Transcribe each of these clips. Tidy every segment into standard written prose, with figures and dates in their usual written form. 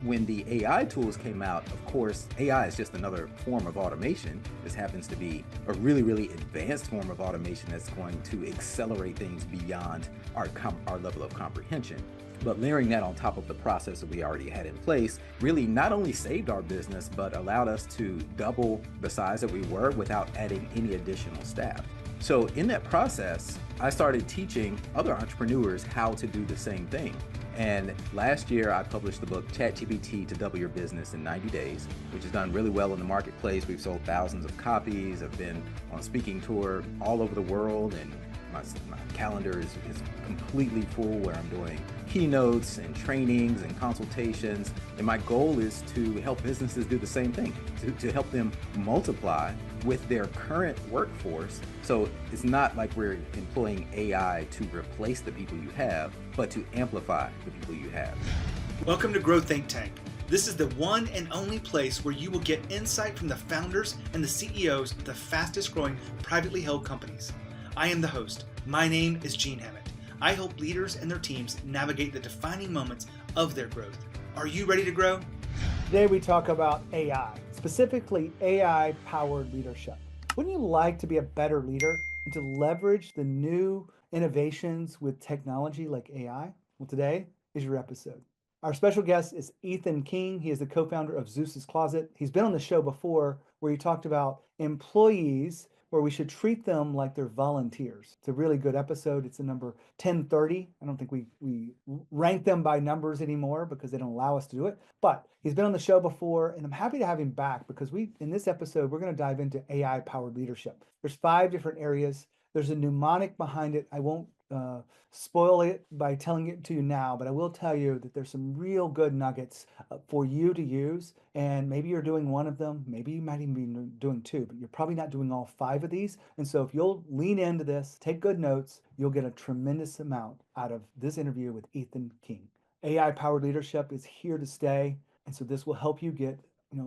when the AI tools came out, of course, AI is just another form of automation. This happens to be a really, really advanced form of automation that's going to accelerate things beyond our level of comprehension. But layering that on top of the process that we already had in place really not only saved our business, but allowed us to double the size that we were without adding any additional staff. So in that process, I started teaching other entrepreneurs how to do the same thing. And last year, I published the book, ChatGPT to Double Your Business in 90 Days, which has done really well in the marketplace. We've sold thousands of copies. I've been on a speaking tour all over the world, and my calendar is completely full where I'm doing keynotes and trainings and consultations. And my goal is to help businesses do the same thing, to help them multiply with their current workforce. So it's not like we're employing AI to replace the people you have, but to amplify the people you have. Welcome to Grow Think Tank. This is the one and only place where you will get insight from the founders and the CEOs of the fastest growing privately held companies. I am the host. My name is Gene Hammett. I help leaders and their teams navigate the defining moments of their growth. Are you ready to grow? Today we talk about AI, specifically AI-powered leadership. Wouldn't you like to be a better leader and to leverage the new innovations with technology like AI? Well, today is your episode. Our special guest is Ethan King. He is the co-founder of Zeus Closet. He's been on the show before where he talked about employees where we should treat them like they're volunteers. It's a really good episode. It's the number 1030. I don't think we rank them by numbers anymore because they don't allow us to do it. But he's been on the show before, and I'm happy to have him back because in this episode, we're going to dive into AI-powered leadership. There's 5 different areas. There's a mnemonic behind it. I won't spoil it by telling it to you now, but I will tell you that there's some real good nuggets for you to use. And maybe you're doing one of them, maybe you might even be doing 2, but you're probably not doing all 5 of these. And so if you'll lean into this, take good notes, you'll get a tremendous amount out of this interview with Ethan King. AI powered leadership is here to stay. And so this will help you get,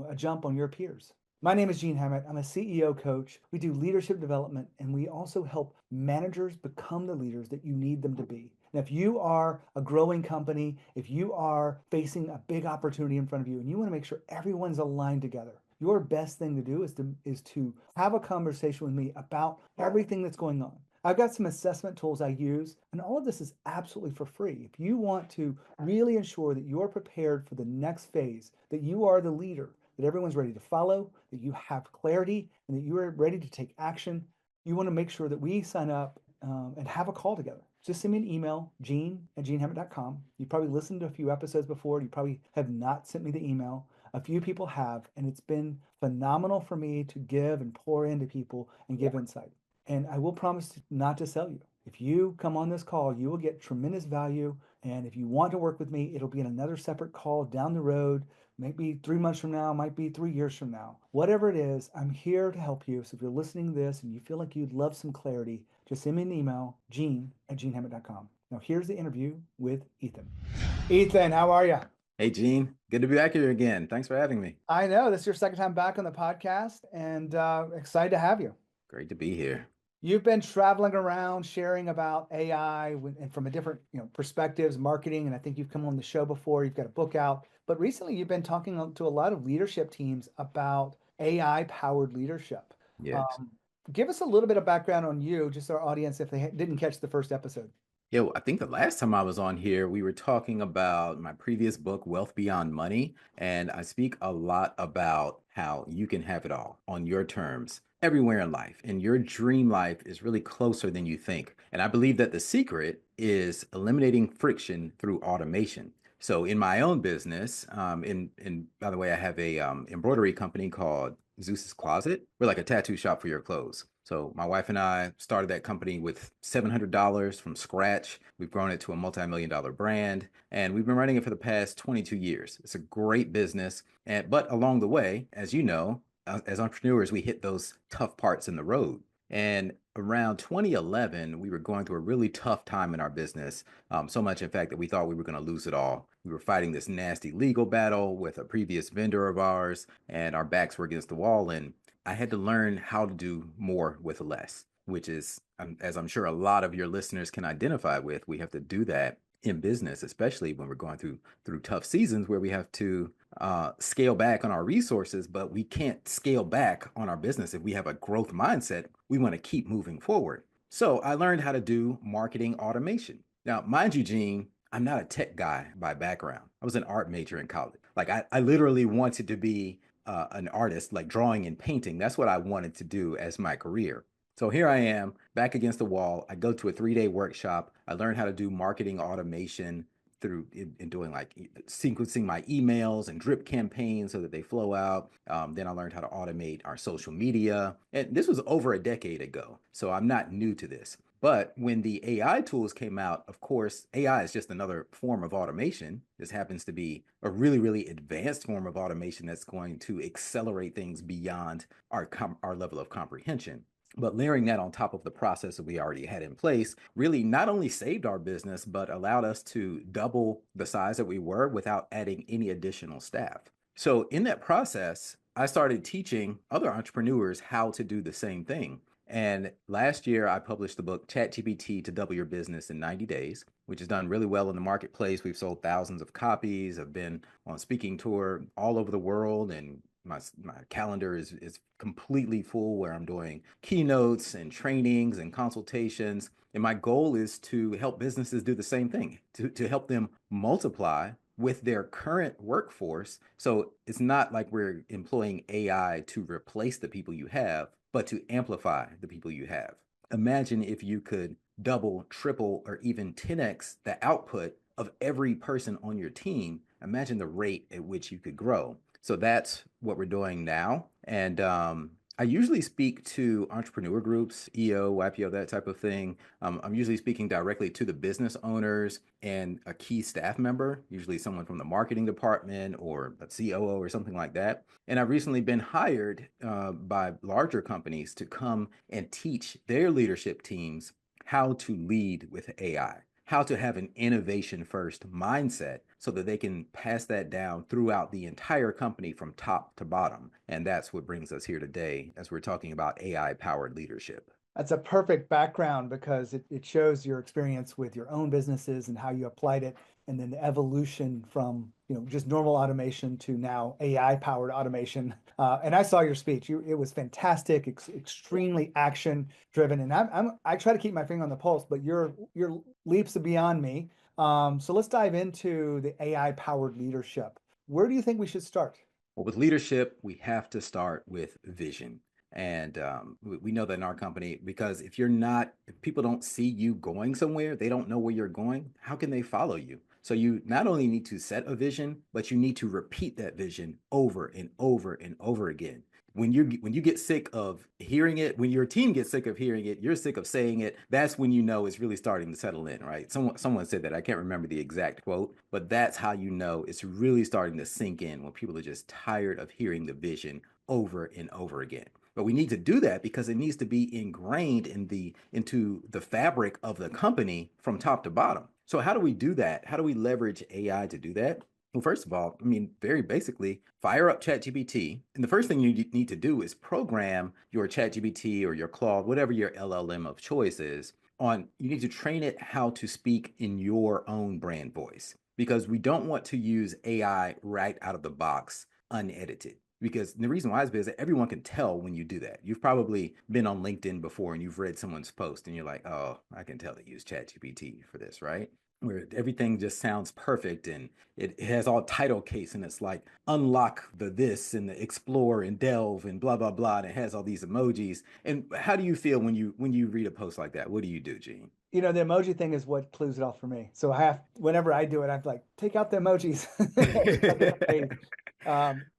a jump on your peers. My name is Gene Hammett. I'm a CEO coach. We do leadership development, and we also help managers become the leaders that you need them to be. And if you are a growing company, if you are facing a big opportunity in front of you, and you want to make sure everyone's aligned together, your best thing to do is to have a conversation with me about everything that's going on. I've got some assessment tools I use, and all of this is absolutely for free. If you want to really ensure that you're prepared for the next phase, that you are the leader, that everyone's ready to follow, that you have clarity, and that you are ready to take action, you want to make sure that we sign up and have a call together. Just send me an email, gene@genehammett.com. You probably listened to a few episodes before. You probably have not sent me the email. A few people have, and it's been phenomenal for me to give and pour into people and give insight. And I will promise not to sell you. If you come on this call, you will get tremendous value. And if you want to work with me, it'll be in another separate call down the road. Maybe 3 months from now, might be 3 years from now. Whatever it is, I'm here to help you. So if you're listening to this and you feel like you'd love some clarity, just send me an email, gene@genehammett.com. Now here's the interview with Ethan. Ethan, how are you? Hey, Gene. Good to be back here again. Thanks for having me. I know this is your second time back on the podcast, and excited to have you. Great to be here. You've been traveling around sharing about AI and from a different perspectives, marketing, and I think you've come on the show before. You've got a book out, but recently you've been talking to a lot of leadership teams about AI-powered leadership. Yes. Give us a little bit of background on you, just our audience, if they didn't catch the first episode. Yeah, well, I think the last time I was on here, we were talking about my previous book, Wealth Beyond Money. And I speak a lot about how you can have it all on your terms everywhere in life. And your dream life is really closer than you think. And I believe that the secret is eliminating friction through automation. So in my own business, by the way, I have a embroidery company called Zeus Closet. We're like a tattoo shop for your clothes. So my wife and I started that company with $700 from scratch. We've grown it to a multi-million-dollar brand, and we've been running it for the past 22 years. It's a great business, but along the way, as you know, as entrepreneurs, we hit those tough parts in the road. And around 2011, we were going through a really tough time in our business. So much, in fact, that we thought we were going to lose it all. We were fighting this nasty legal battle with a previous vendor of ours, and our backs were against the wall. And I had to learn how to do more with less, which is, as I'm sure a lot of your listeners can identify with, we have to do that. in business, especially when we're going through tough seasons where we have to scale back on our resources, but we can't scale back on our business. If we have a growth mindset, we want to keep moving forward. So I learned how to do marketing automation. Now, mind you, Gene, I'm not a tech guy by background. I was an art major in college. Like I literally wanted to be an artist, like drawing and painting. That's what I wanted to do as my career. So here I am back against the wall. I go to a 3-day workshop. I learned how to do marketing automation through in doing like sequencing my emails and drip campaigns so that they flow out. Then I learned how to automate our social media. And this was over a decade ago. So I'm not new to this. But when the AI tools came out, of course, AI is just another form of automation. This happens to be a really, really advanced form of automation that's going to accelerate things beyond our level of comprehension. But layering that on top of the process that we already had in place really not only saved our business, but allowed us to double the size that we were without adding any additional staff. So in that process, I started teaching other entrepreneurs how to do the same thing. And last year, I published the book ChatGPT to Double Your Business in 90 Days, which has done really well in the marketplace. We've sold thousands of copies. I've been on a speaking tour all over the world, and my calendar is completely full where I'm doing keynotes and trainings and consultations. And my goal is to help businesses do the same thing, to help them multiply with their current workforce. So it's not like we're employing AI to replace the people you have, but to amplify the people you have. Imagine if you could double, triple, or even 10x the output of every person on your team. Imagine the rate at which you could grow. So that's what we're doing now. And I usually speak to entrepreneur groups, EO, YPO, that type of thing. I'm usually speaking directly to the business owners and a key staff member, usually someone from the marketing department or a COO or something like that. And I've recently been hired by larger companies to come and teach their leadership teams how to lead with AI, how to have an innovation first mindset so that they can pass that down throughout the entire company from top to bottom. And that's what brings us here today as we're talking about AI powered leadership. That's a perfect background because it shows your experience with your own businesses and how you applied it, and then the evolution from just normal automation to now AI powered automation. And I saw your speech; it was fantastic, extremely action driven. And I try to keep my finger on the pulse, but your leaps are beyond me. So let's dive into the AI powered leadership. Where do you think we should start? Well, with leadership, we have to start with vision. And we know that in our company, because if people don't see you going somewhere, they don't know where you're going, how can they follow you? So you not only need to set a vision, but you need to repeat that vision over and over and over again. When you get sick of hearing it, when your team gets sick of hearing it, you're sick of saying it, that's when you know it's really starting to settle in, right? Someone said that. I can't remember the exact quote, but that's how you know it's really starting to sink in, when people are just tired of hearing the vision over and over again. But we need to do that because it needs to be ingrained into the fabric of the company from top to bottom. So how do we do that? How do we leverage AI to do that? Well, first of all, very basically, fire up ChatGPT. And the first thing you need to do is program your ChatGPT or your Claude, whatever your LLM of choice is, you need to train it how to speak in your own brand voice, because we don't want to use AI right out of the box unedited. Because the reason why is because everyone can tell when you do that. You've probably been on LinkedIn before and you've read someone's post and you're like, oh, I can tell they use ChatGPT for this, right? Where everything just sounds perfect and it has all title case and it's like unlock the this and the explore and delve and blah blah blah, and it has all these emojis. And how do you feel when you read a post like that? What do you do, Gene? The emoji thing is what clues it off for me. So whenever I do it, I have to like take out the emojis.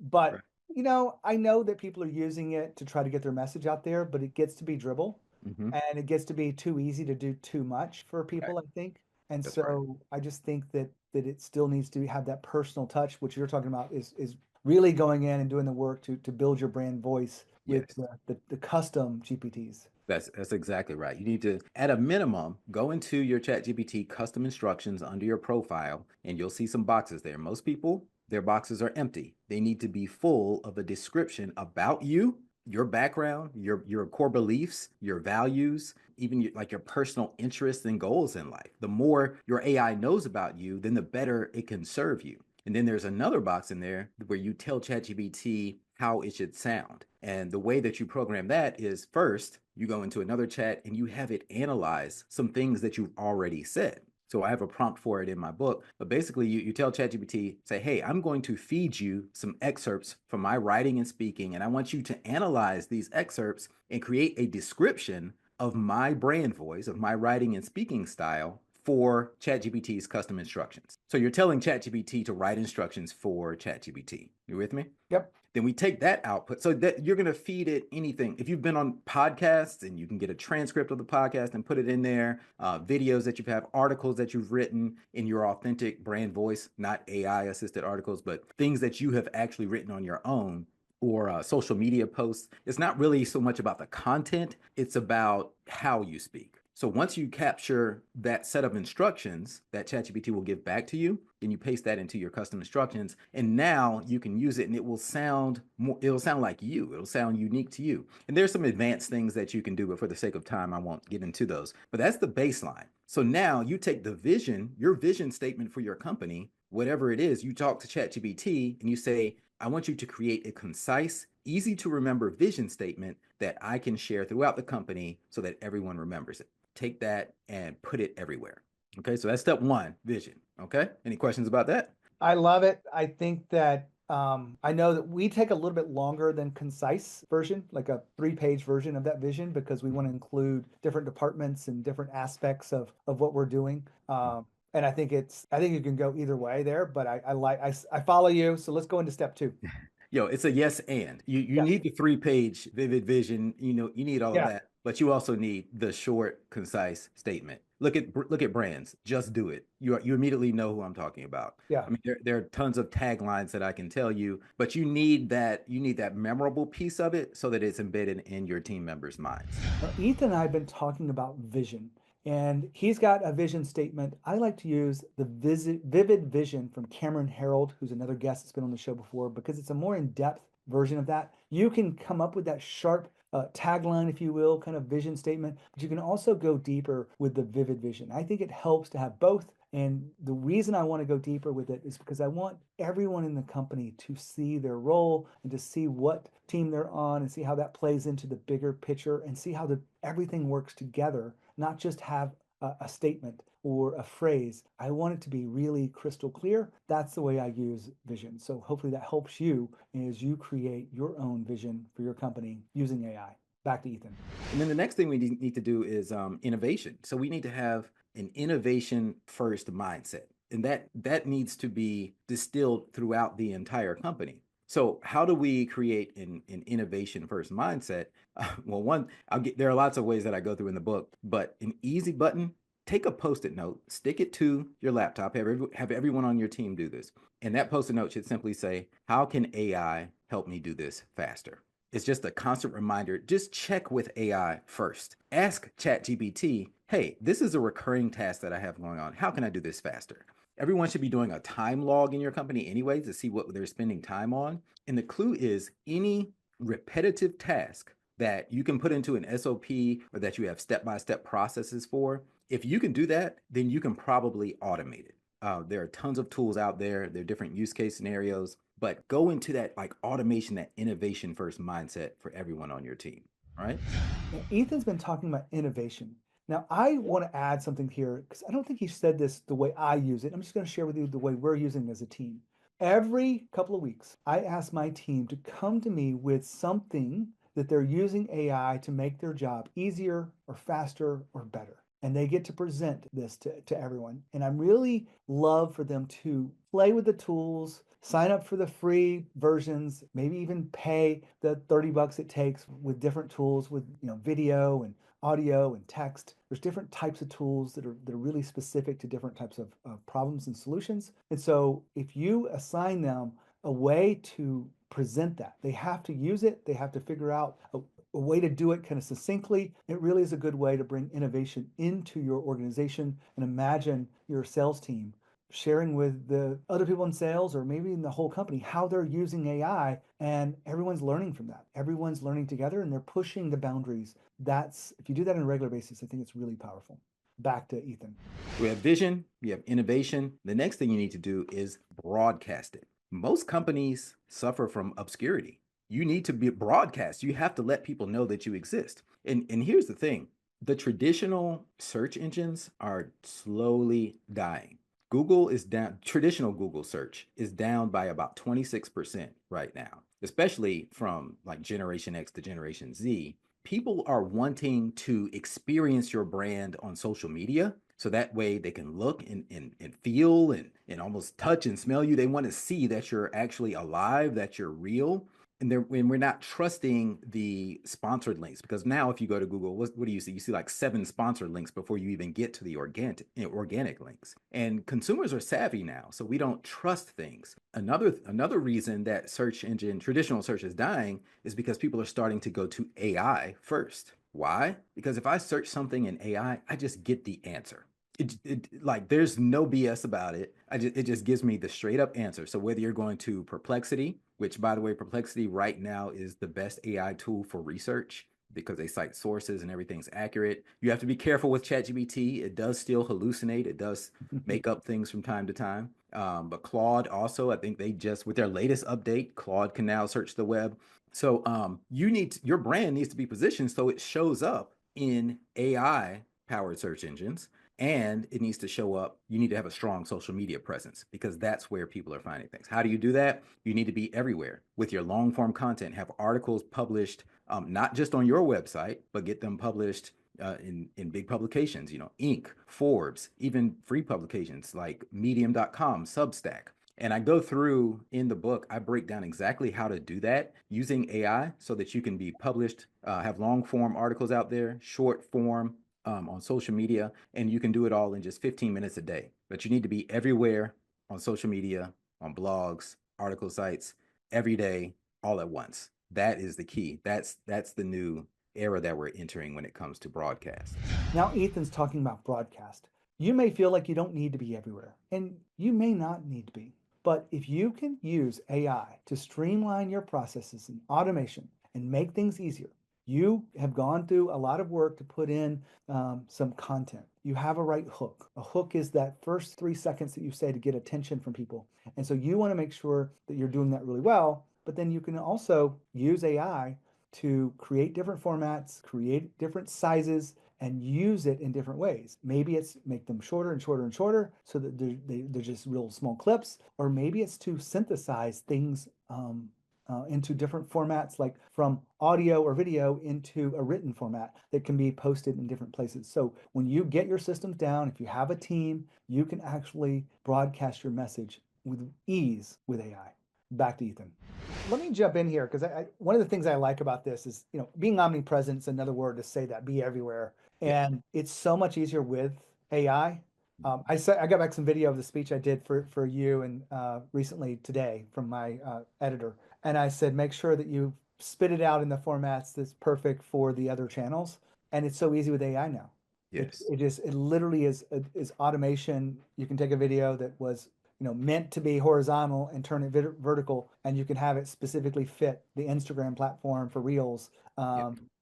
But Right. I know that people are using it to try to get their message out there, but it gets to be dribble Mm-hmm. and it gets to be too easy to do too much for Right. people, I think. And That's right. so I just think that it still needs to have that personal touch, which you're talking about is really going in and doing the work to build your brand voice with Yes. the custom GPTs. That's exactly right. You need to, at a minimum, go into your ChatGPT custom instructions under your profile, and you'll see some boxes there. Most people, their boxes are empty. They need to be full of a description about you your background, your core beliefs, your values, even like your personal interests and goals in life. The more your AI knows about you, then the better it can serve you. And then there's another box in there where you tell ChatGPT how it should sound. And the way that you program that is first, you go into another chat and you have it analyze some things that you've already said. So I have a prompt for it in my book, but basically you tell ChatGPT, say, hey, I'm going to feed you some excerpts from my writing and speaking, and I want you to analyze these excerpts and create a description of my brand voice, of my writing and speaking style for ChatGPT's custom instructions. So you're telling ChatGPT to write instructions for ChatGPT. You with me? Yep. Then we take that output so that you're going to feed it anything. If you've been on podcasts and you can get a transcript of the podcast and put it in there, videos that you've had, articles that you've written in your authentic brand voice, not AI assisted articles, but things that you have actually written on your own, or social media posts. It's not really so much about the content, it's about how you speak. So once you capture that set of instructions that ChatGPT will give back to you, then you paste that into your custom instructions, and now you can use it, and it will sound more. It'll sound like you. It'll sound unique to you. And there's some advanced things that you can do, but for the sake of time, I won't get into those. But that's the baseline. So now you take the vision, your vision statement for your company, whatever it is. You talk to ChatGPT and you say, I want you to create a concise, easy to remember vision statement that I can share throughout the company so that everyone remembers it. Take that and put it everywhere. Okay, so that's step one, vision. Okay, any questions about that? I love it. I think that I know that we take a little bit longer than concise version, like a 3-page version of that vision, because we want to include different departments and different aspects of what we're doing. And I think you can go either way there, but I follow you. So let's go into step 2. It's a yes and. You Yeah. need the 3-page vivid vision. You need all of Yeah. that, but you also need the short, concise statement. Look at brands. Just do it. You immediately know who I'm talking about. Yeah. I mean, there are tons of taglines that I can tell you, but you need that memorable piece of it so that it's embedded in your team members' minds. Now, Ethan and I have been talking about vision, and he's got a vision statement. I like to use the vivid vision from Cameron Harold, who's another guest that's been on the show before, because it's a more in-depth version of that. You can come up with that sharp tagline, if you will, kind of vision statement, but you can also go deeper with the vivid vision. I think it helps to have both. And the reason I want to go deeper with it is because I want everyone in the company to see their role and to see what team they're on and see how that plays into the bigger picture and see how everything works together, not just have a statement or a phrase. I want it to be really crystal clear. That's the way I use vision. So hopefully that helps you as you create your own vision for your company using AI. Back to Ethan. And then the next thing we need to do is innovation. So we need to have an innovation first mindset, and that needs to be distilled throughout the entire company. So how do we create an innovation first mindset? Well, one, there are lots of ways that I go through in the book, but an easy button: take a post-it note, stick it to your laptop, have everyone on your team do this, and that post-it note should simply say, "How can AI help me do this faster?" It's just a constant reminder. Just check with AI first. Ask ChatGPT, hey, this is a recurring task that I have going on. How can I do this faster? Everyone should be doing a time log in your company anyway to see what they're spending time on. And the clue is any repetitive task that you can put into an SOP or that you have step-by-step processes for, if you can do that, then you can probably automate it. There are tons of tools out there. There are different use case scenarios, but go into that like automation, that innovation first mindset for everyone on your team. All right. Now, Ethan's been talking about innovation. Now, I want to add something here because I don't think he said this the way I use it. I'm just going to share with you the way we're using it as a team. Every couple of weeks, I ask my team to come to me with something that they're using AI to make their job easier or faster or better. And they get to present this to everyone. And I really love for them to play with the tools, sign up for the free versions, maybe even pay the $30 it takes with different tools with video and audio and text. There's different types of tools that are really specific to different types of problems and solutions. And so if you assign them a way to present that, they have to use it, they have to figure out a way to do it kind of succinctly. It really is a good way to bring innovation into your organization. And imagine your sales team sharing with the other people in sales or maybe in the whole company how they're using AI, and everyone's learning from that. Everyone's learning together and they're pushing the boundaries. That's, if you do that on a regular basis, I think it's really powerful. Back to Ethan. We have vision, we have innovation. The next thing you need to do is broadcast it. Most companies suffer from obscurity. You need to be broadcast. You have to let people know that you exist. And here's the thing, the traditional search engines are slowly dying. Google is down, traditional Google search is down by about 26% right now, especially from like Generation X to Generation Z. People are wanting to experience your brand on social media. So that way they can look and feel and almost touch and smell you. They want to see that you're actually alive, that you're real. And when we're not trusting the sponsored links, because now if you go to Google, what do you see? You see like 7 sponsored links before you even get to the organic links. And consumers are savvy now, so we don't trust things. Another reason that search engine traditional search is dying is because people are starting to go to AI first. Why? Because if I search something in AI, I just get the answer. Like there's no BS about it. It just gives me the straight up answer. So whether you're going to Perplexity, which by the way, Perplexity right now is the best AI tool for research because they cite sources and everything's accurate. You have to be careful with ChatGPT. It does still hallucinate. It does make up things from time to time. But Claude also, I think they just, with their latest update, Claude can now search the web. So your brand needs to be positioned so it shows up in AI powered search engines, and it needs to show up. You need to have a strong social media presence because that's where people are finding things. How do you do that? You need to be everywhere with your long form content. Have articles published, not just on your website, but get them published in big publications, Inc., Forbes, even free publications like medium.com, Substack. And I go through in the book, I break down exactly how to do that using AI so that you can be published, have long form articles out there, short form on social media, and you can do it all in just 15 minutes a day. But you need to be everywhere on social media, on blogs, article sites, every day, all at once. That is the key. That's the new era that we're entering when it comes to broadcast. Now, Ethan's talking about broadcast. You may feel like you don't need to be everywhere, and you may not need to be. But if you can use AI to streamline your processes and automation and make things easier, you have gone through a lot of work to put in some content. You have a right hook. A hook is that first 3 seconds that you say to get attention from people. And so you want to make sure that you're doing that really well, but then you can also use AI to create different formats, create different sizes, and use it in different ways. Maybe it's make them shorter and shorter and shorter so that they're just real small clips, or maybe it's to synthesize things into different formats, like from audio or video into a written format that can be posted in different places. So when you get your systems down, if you have a team, you can actually broadcast your message with ease with AI. Back to Ethan. Let me jump in here because one of the things I like about this is, being omnipresent is another word to say that, be everywhere. Yeah. And it's so much easier with AI. I got back some video of the speech I did for you and recently today from my editor. And I said, make sure that you spit it out in the formats that's perfect for the other channels. And it's so easy with AI now. Yes. It literally is automation. You can take a video that was meant to be horizontal and turn it vertical, and you can have it specifically fit the Instagram platform for Reels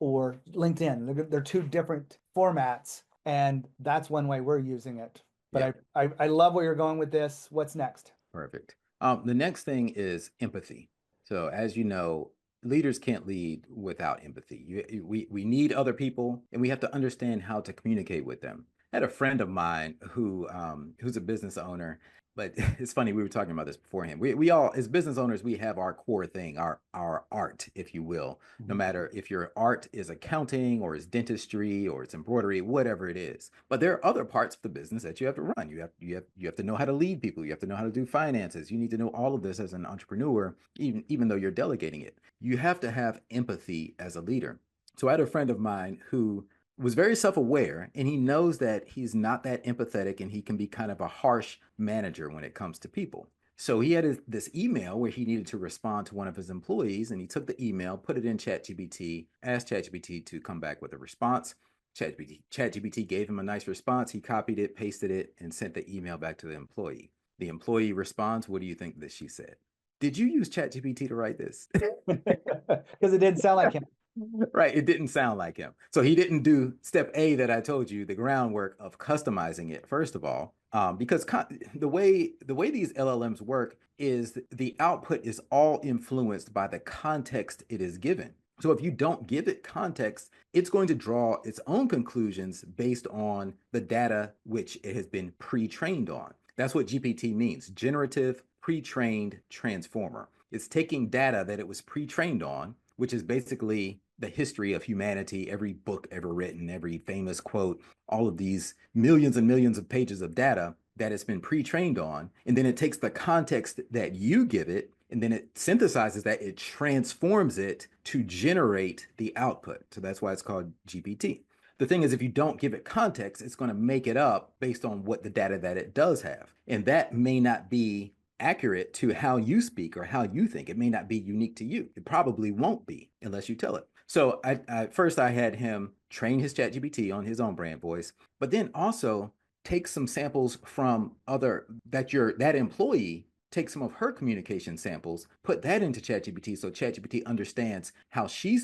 or LinkedIn. They're 2 different formats, and that's one way we're using it. But I love where you're going with this. What's next? Perfect. The next thing is empathy. So as you know, leaders can't lead without empathy. We need other people, and we have to understand how to communicate with them. I had a friend of mine who's a business owner, but it's funny, we were talking about this beforehand. We all, as business owners, we have our core thing, our art, if you will. No matter if your art is accounting or it's dentistry or it's embroidery, whatever it is. But there are other parts of the business that you have to run. You have to know how to lead people. You have to know how to do finances. You need to know all of this as an entrepreneur, even though you're delegating it. You have to have empathy as a leader. So I had a friend of mine who was very self-aware, and he knows that he's not that empathetic, and he can be kind of a harsh manager when it comes to people. So he had this email where he needed to respond to one of his employees, and he took the email, put it in ChatGPT, asked ChatGPT to come back with a response. ChatGPT gave him a nice response. He copied it, pasted it, and sent the email back to the employee. The employee responds, what do you think that she said? Did you use ChatGPT to write this? Because it didn't sound like him. Right. It didn't sound like him. So he didn't do step A that I told you, the groundwork of customizing it, first of all, because the way these LLMs work is the output is all influenced by the context it is given. So if you don't give it context, it's going to draw its own conclusions based on the data which it has been pre-trained on. That's what GPT means, generative pre-trained transformer. It's taking data that it was pre-trained on, which is basically the history of humanity, every book ever written, every famous quote, all of these millions and millions of pages of data that it's been pre-trained on. And then it takes the context that you give it, and then it synthesizes that, it transforms it to generate the output. So that's why it's called GPT. The thing is, if you don't give it context, it's going to make it up based on what the data that it does have. And that may not be accurate to how you speak or how you think. It may not be unique to you. It probably won't be unless you tell it. So first I had him train his ChatGPT on his own brand voice, but then also take some samples from that employee, take some of her communication samples, put that into ChatGPT so ChatGPT understands how she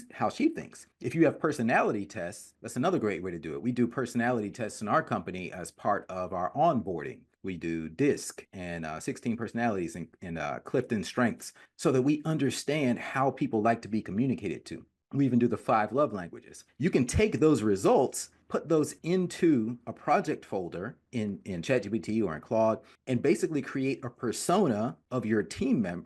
thinks. If you have personality tests, that's another great way to do it. We do personality tests in our company as part of our onboarding. We do DISC and 16 personalities and Clifton strengths so that we understand how people like to be communicated to. We even do the 5 love languages. You can take those results, put those into a project folder in ChatGPT or in Claude, and basically create a persona of your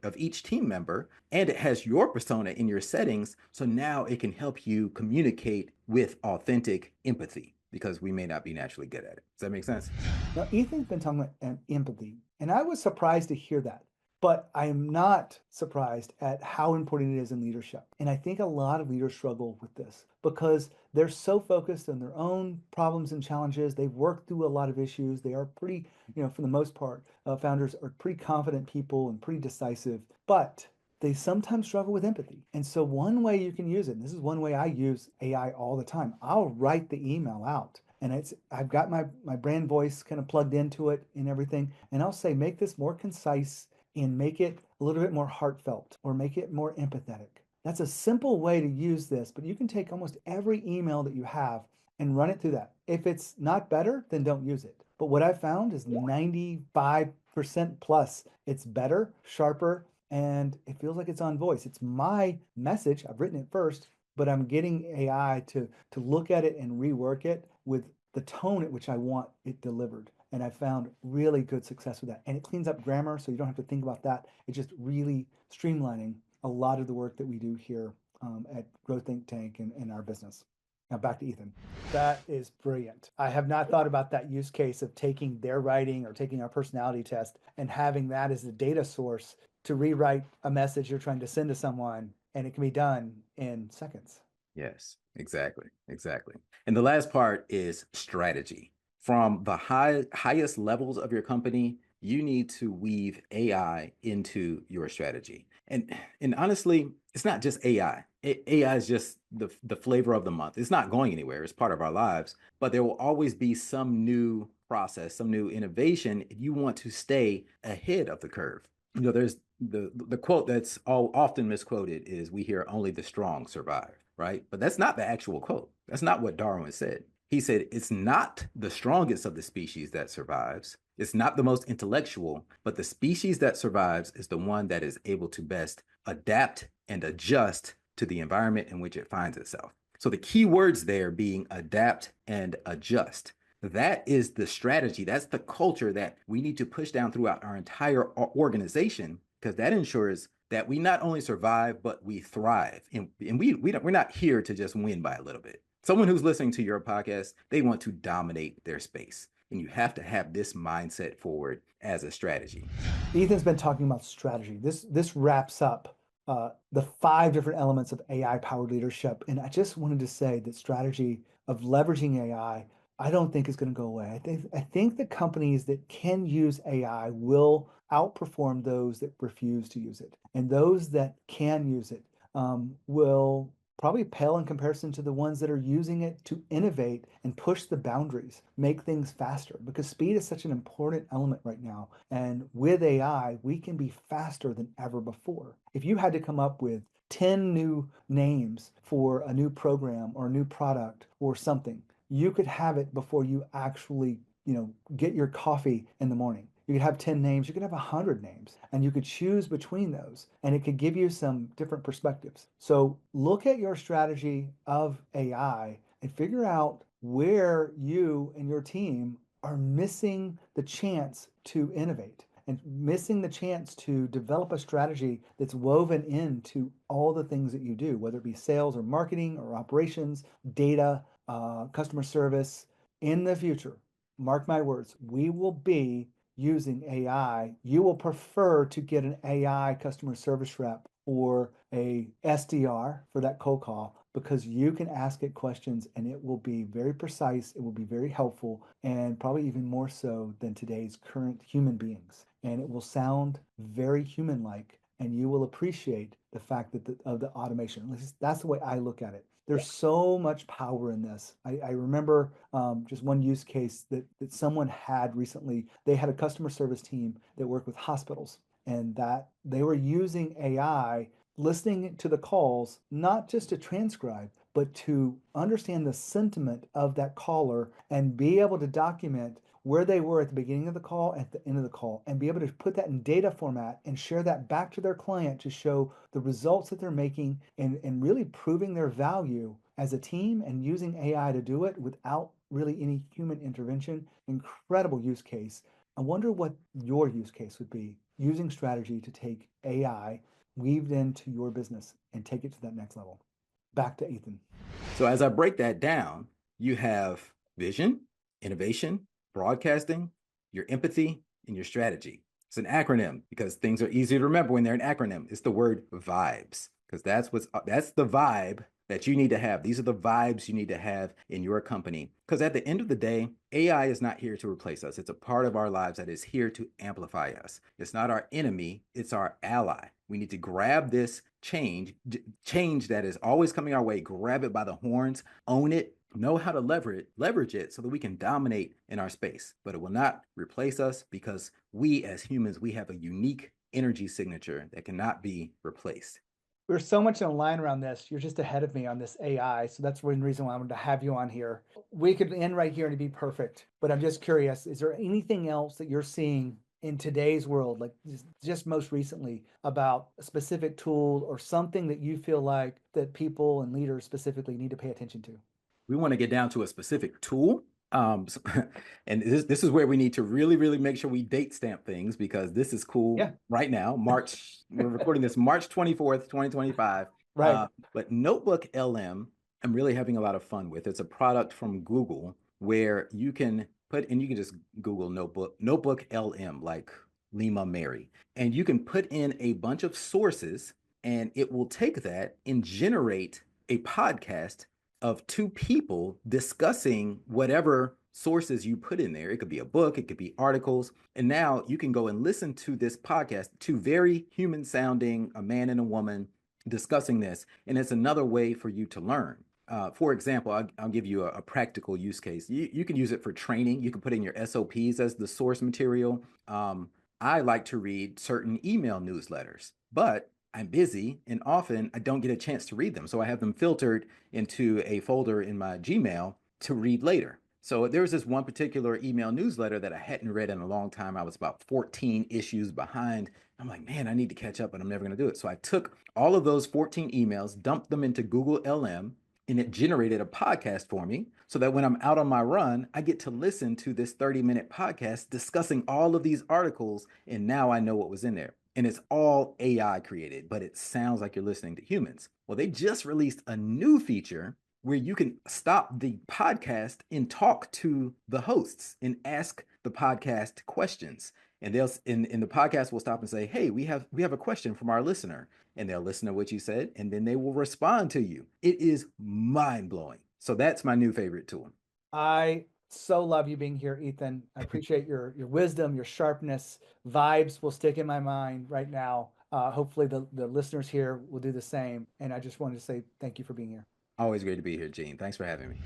of each team member, and it has your persona in your settings. So now it can help you communicate with authentic empathy, because we may not be naturally good at it. Does that make sense? Now, Ethan's been talking about empathy, and I was surprised to hear that. But I am not surprised at how important it is in leadership. And I think a lot of leaders struggle with this because they're so focused on their own problems and challenges. They've worked through a lot of issues. They are pretty, for the most part, founders are pretty confident people and pretty decisive, but they sometimes struggle with empathy. And so one way you can use it, and this is one way I use AI all the time, I'll write the email out. And I've got my brand voice kind of plugged into it and everything. And I'll say, make this more concise and make it a little bit more heartfelt or make it more empathetic. That's a simple way to use this, but you can take almost every email that you have and run it through that. If it's not better, then don't use it. But what I've found is 95% plus, it's better, sharper, and it feels like it's on voice. It's my message. I've written it first, but I'm getting AI to look at it and rework it with the tone at which I want it delivered. And I found really good success with that. And it cleans up grammar, so you don't have to think about that. It's just really streamlining a lot of the work that we do here at Growth Think Tank and in our business. Now back to Ethan. That is brilliant. I have not thought about that use case of taking their writing or taking our personality test and having that as the data source to rewrite a message you're trying to send to someone, and it can be done in seconds. Yes, exactly. And the last part is strategy. From the highest levels of your company, you need to weave AI into your strategy. And honestly, it's not just AI. AI is just the flavor of the month. It's not going anywhere. It's part of our lives, but there will always be some new process, some new innovation if you want to stay ahead of the curve. There's the quote that's often misquoted is, we hear only the strong survive, right? But that's not the actual quote. That's not what Darwin said. He said, it's not the strongest of the species that survives. It's not the most intellectual, but the species that survives is the one that is able to best adapt and adjust to the environment in which it finds itself. So the key words there being adapt and adjust. That is the strategy. That's the culture that we need to push down throughout our entire organization, because that ensures that we not only survive, but we thrive. And we're not here to just win by a little bit. Someone who's listening to your podcast, they want to dominate their space. And you have to have this mindset forward as a strategy. Ethan's been talking about strategy. This wraps up the 5 different elements of AI-powered leadership. And I just wanted to say that strategy of leveraging AI, I don't think is going to go away. I think the companies that can use AI will outperform those that refuse to use it. And those that can use it will probably pale in comparison to the ones that are using it to innovate and push the boundaries, make things faster, because speed is such an important element right now. And with AI, we can be faster than ever before. If you had to come up with 10 new names for a new program or a new product or something, you could have it before you actually, get your coffee in the morning. You could have 10 names, you could have 100 names, and you could choose between those, and it could give you some different perspectives. So look at your strategy of AI and figure out where you and your team are missing the chance to innovate and missing the chance to develop a strategy that's woven into all the things that you do, whether it be sales or marketing or operations, data, customer service. In the future, mark my words, we will be using AI. You will prefer to get an AI customer service rep or a SDR for that cold call because you can ask it questions and it will be very precise, it will be very helpful, and probably even more so than today's current human beings. And it will sound very human-like, and you will appreciate the fact that of the automation. At least that's the way I look at it. There's so much power in this. I remember just one use case that someone had recently. They had a customer service team that worked with hospitals, and that they were using AI, listening to the calls, not just to transcribe, but to understand the sentiment of that caller and be able to document where they were at the beginning of the call, at the end of the call, and be able to put that in data format and share that back to their client to show the results that they're making and really proving their value as a team and using AI to do it without really any human intervention. Incredible use case. I wonder what your use case would be using strategy to take AI weaved into your business and take it to that next level. Back to Ethan. So as I break that down, you have vision, innovation, broadcasting, your empathy, and your strategy. It's an acronym because things are easier to remember when they're an acronym. It's the word vibes, because that's the vibe that you need to have. These are the vibes you need to have in your company. Because at the end of the day, AI is not here to replace us. It's a part of our lives that is here to amplify us. It's not our enemy, it's our ally. We need to grab this change that is always coming our way, grab it by the horns, own it, know how to leverage it so that we can dominate in our space. But it will not replace us because we as humans, we have a unique energy signature that cannot be replaced. We're so much in line around this. You're just ahead of me on this AI. So that's one reason why I wanted to have you on here. We could end right here and it'd be perfect. But I'm just curious, is there anything else that you're seeing in today's world, like just most recently, about a specific tool or something that you feel like that people and leaders specifically need to pay attention to? We want to get down to a specific tool. And this is where we need to really make sure we date stamp things because this is cool right now. We're recording this March 24th, 2025. Right. But Notebook LM, I'm really having a lot of fun with. It's a product from Google where you can just Google Notebook LM, like Lima Mary, and you can put in a bunch of sources and it will take that and generate a podcast of two people discussing whatever sources you put in there. It could be a book, it could be articles. And now you can go and listen to this podcast, two very human sounding, a man and a woman discussing this. And it's another way for you to learn. For example, I'll give you a practical use case. You can use it for training. You can put in your SOPs as the source material. I like to read certain email newsletters, but I'm busy and often I don't get a chance to read them. So I have them filtered into a folder in my Gmail to read later. So there was this one particular email newsletter that I hadn't read in a long time. I was about 14 issues behind. I'm like, man, I need to catch up, but I'm never going to do it. So I took all of those 14 emails, dumped them into Google LM, and it generated a podcast for me so that when I'm out on my run, I get to listen to this 30-minute podcast discussing all of these articles. And now I know what was in there. And it's all AI created, but it sounds like you're listening to humans. Well, they just released a new feature where you can stop the podcast and talk to the hosts and ask the podcast questions. And they'll in the podcast will stop and say, hey, we have a question from our listener. And they'll listen to what you said, and then they will respond to you. It is mind-blowing. So that's my new favorite tool. I so love you being here, Ethan. I appreciate your wisdom, your sharpness. Vibes will stick in my mind right now. Hopefully the listeners here will do the same. And I just wanted to say thank you for being here. Always great to be here, Gene. Thanks for having me.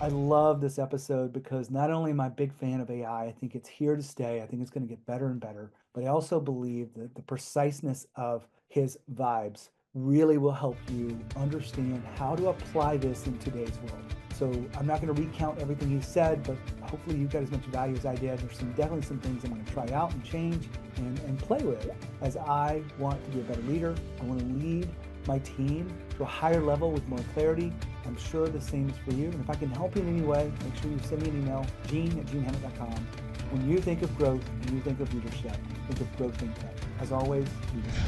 I love this episode because not only am I a big fan of AI, I think it's here to stay. I think it's going to get better and better. But I also believe that the preciseness of his vibes really will help you understand how to apply this in today's world. So I'm not going to recount everything he said, but hopefully you got as much value as I did. There's definitely some things I'm going to try out and change and play with as I want to be a better leader. I want to lead my team to a higher level with more clarity. I'm sure the same is for you. And if I can help you in any way, make sure you send me an email, gene@genehammett.com. When you think of growth and you think of leadership, think of growth think tank. As always, leadership.